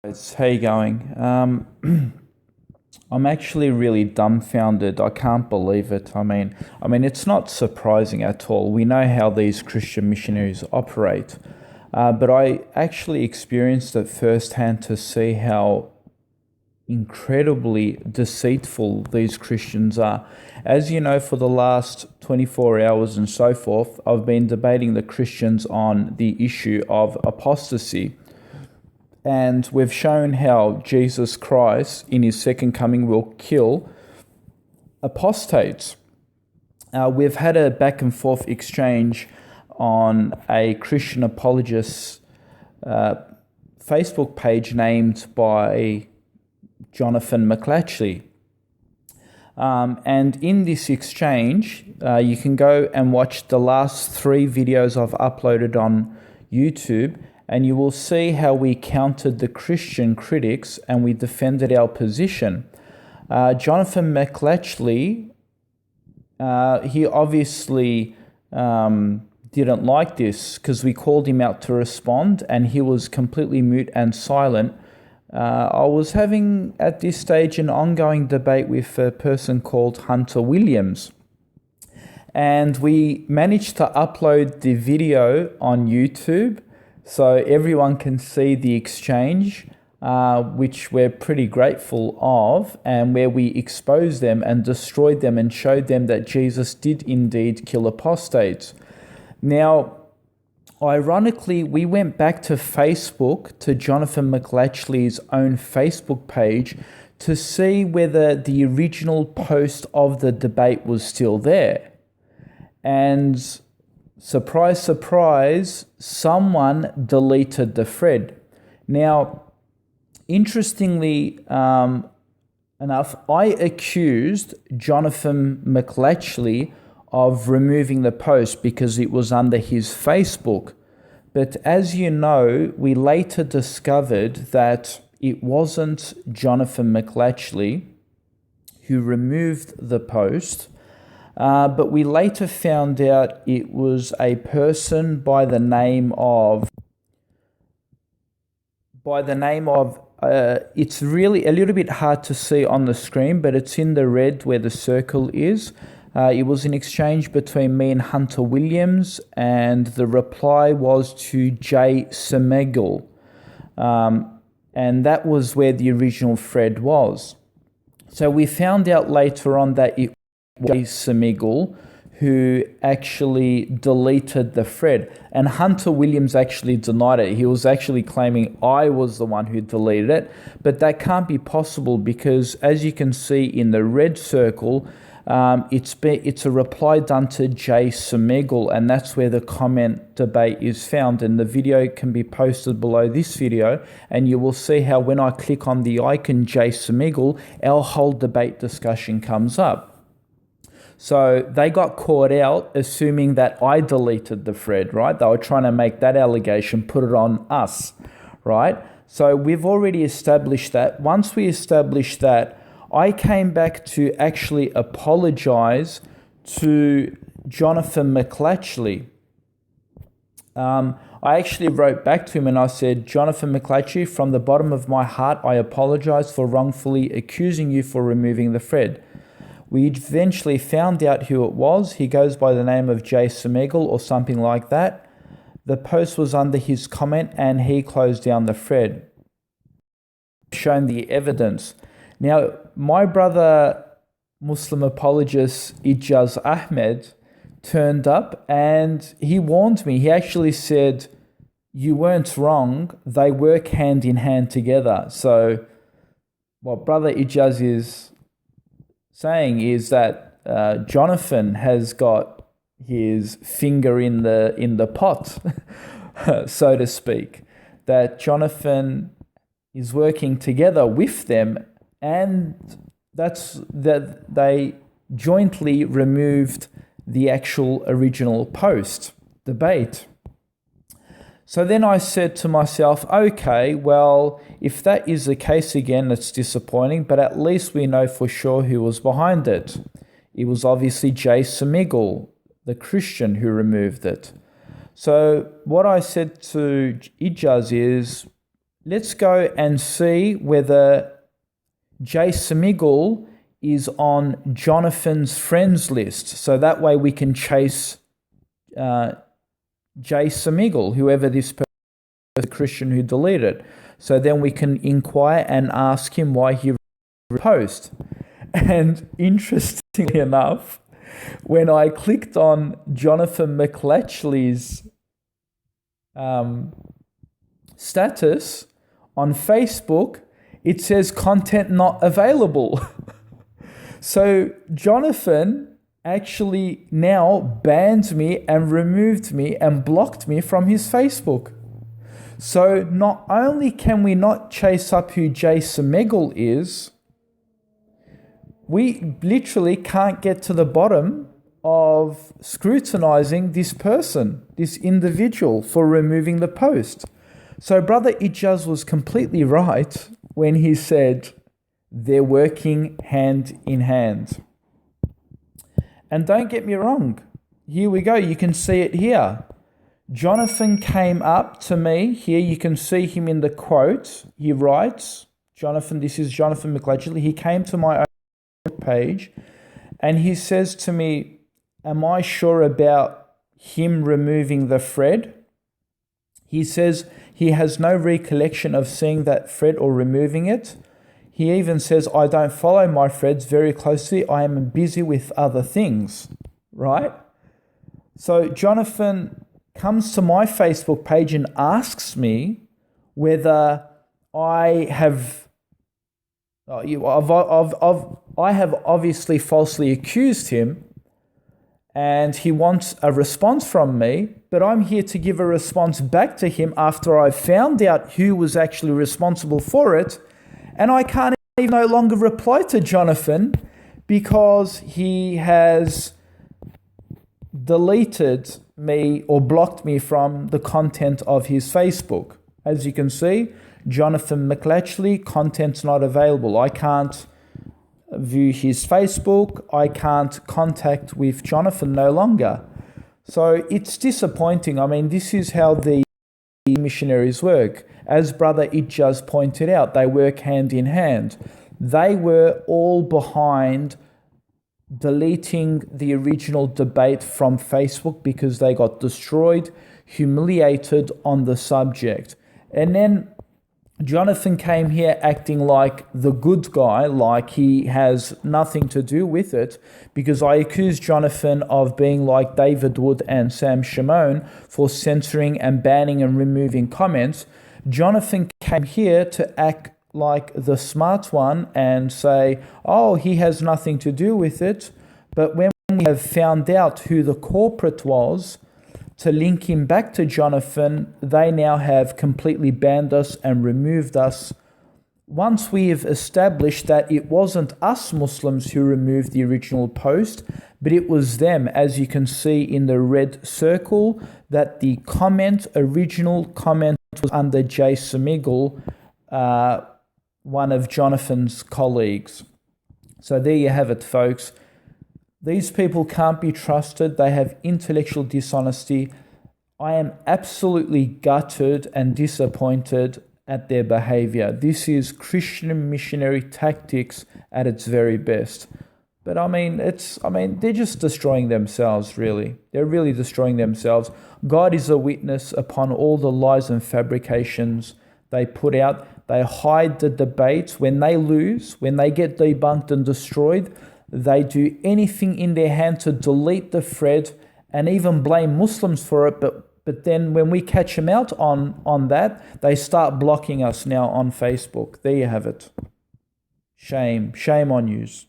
How you going? I'm actually really dumbfounded. I can't believe it. I mean, it's not surprising at all. We know how these Christian missionaries operate, but I actually experienced it firsthand to see how incredibly deceitful these Christians are. As you know, for the last 24 hours and so forth, I've been debating the Christians on the issue of apostasy. And we've shown how Jesus Christ, in his second coming, will kill apostates. We've had a back and forth exchange on a Christian Apologists Facebook page named by Jonathan McLatchley. And in this exchange, you can go and watch the last 3 videos I've uploaded on YouTube, and you will see how we countered the Christian critics and we defended our position. Jonathan McLatchley, he obviously didn't like this because we called him out to respond and he was completely mute and silent. I was having at this stage an ongoing debate with a person called Hunter Williams. And we managed to upload the video on YouTube so everyone can see the exchange, which we're pretty grateful of, and where we exposed them and destroyed them and showed them that Jesus did indeed kill apostates. Now, ironically, we went back to Facebook, to Jonathan McLatchley's own Facebook page, to see whether the original post of the debate was still there. And surprise, surprise, someone deleted the thread. Now, interestingly enough, I accused Jonathan McLatchley of removing the post because it was under his Facebook. But as you know, we later discovered that it wasn't Jonathan McLatchley who removed the post, but we later found out it was a person by the name of, it's really a little bit hard to see on the screen, but it's in the red where the circle is. It was an exchange between me and Hunter Williams, and the reply was to Jay Semegal. And that was where the original thread was. So we found out later on that it was Jay Semegal who actually deleted the thread. And Hunter Williams actually denied it. He was actually claiming I was the one who deleted it. But that can't be possible because, as you can see in the red circle, it's a reply done to Jay Semegal, and that's where the comment debate is found. And the video can be posted below this video, and you will see how when I click on the icon Jay Semegal, our whole debate discussion comes up. So they got caught out assuming that I deleted the thread, right? They were trying to make that allegation, put it on us, right? So we've already established that. Once we established that, I came back to actually apologize to Jonathan McLatchley. I actually wrote back to him and I said, Jonathan McLatchley, from the bottom of my heart, I apologize for wrongfully accusing you for removing the thread. We eventually found out who it was. He goes by the name of Jay Semegal or something like that. The post was under his comment and he closed down the thread. Shown the evidence. Now, my brother, Muslim apologist Ijaz Ahmed, turned up and he warned me. He actually said, you weren't wrong. They work hand in hand together. So what brother Ijaz is saying is that Jonathan has got his finger in the pot, so to speak. That Jonathan is working together with them, and that's that they jointly removed the actual original post debate. So then I said to myself, okay, well, if that is the case again, it's disappointing, but at least we know for sure who was behind it. It was obviously Jay Semegal, the Christian, who removed it. So what I said to Ijaz is, let's go and see whether Jay Smeagol is on Jonathan's friends list. So that way we can chase Jay Smeagol, whoever this person is, the Christian who deleted. So then we can inquire and ask him why he post. And interestingly enough, when I clicked on Jonathan McLatchley's status on Facebook, it says content not available. So Jonathan actually now banned me and removed me and blocked me from his Facebook. So not only can we not chase up who Jay Smeagol is, we literally can't get to the bottom of scrutinizing this person, this individual, for removing the post. So Brother Ijaz was completely right when he said they're working hand in hand. And don't get me wrong, here we go, you can see it here. Jonathan came up to me, here you can see him in the quote, he writes, Jonathan, this is Jonathan McLatchley, he came to my own page and he says to me, am I sure about him removing the thread? He says he has no recollection of seeing that thread or removing it. He even says, I don't follow my threads very closely. I am busy with other things, right? So Jonathan comes to my Facebook page and asks me whether I have obviously falsely accused him, and he wants a response from me, but I'm here to give a response back to him after I found out who was actually responsible for it, and I can't even no longer reply to Jonathan because he has deleted me or blocked me from the content of his Facebook. As you can see, Jonathan McLatchley, content's not available. I can't view his Facebook. I can't contact with Jonathan no longer. So it's disappointing. I mean, this is how the missionaries work. As Brother Ijaz pointed out, they work hand in hand. They were all behind deleting the original debate from Facebook because they got destroyed, humiliated on the subject. And then Jonathan came here acting like the good guy, like he has nothing to do with it, because I accused Jonathan of being like David Wood and Sam Shamoun for censoring and banning and removing comments. Jonathan came here to act like the smart one and say, oh, he has nothing to do with it. But when we have found out who the culprit was, to link him back to Jonathan, they now have completely banned us and removed us. Once we have established that it wasn't us Muslims who removed the original post, but it was them, as you can see in the red circle, that the original comment was under Jay Smeagol, one of Jonathan's colleagues. So there you have it, folks. These people can't be trusted. They have intellectual dishonesty. I am absolutely gutted and disappointed at their behavior. This is Christian missionary tactics at its very best. But they're just destroying themselves, really. They're really destroying themselves. God is a witness upon all the lies and fabrications they put out. They hide the debates. When they lose, when they get debunked and destroyed, they do anything in their hand to delete the thread and even blame Muslims for it. But then when we catch them out on that, they start blocking us now on Facebook. There you have it. Shame on yous.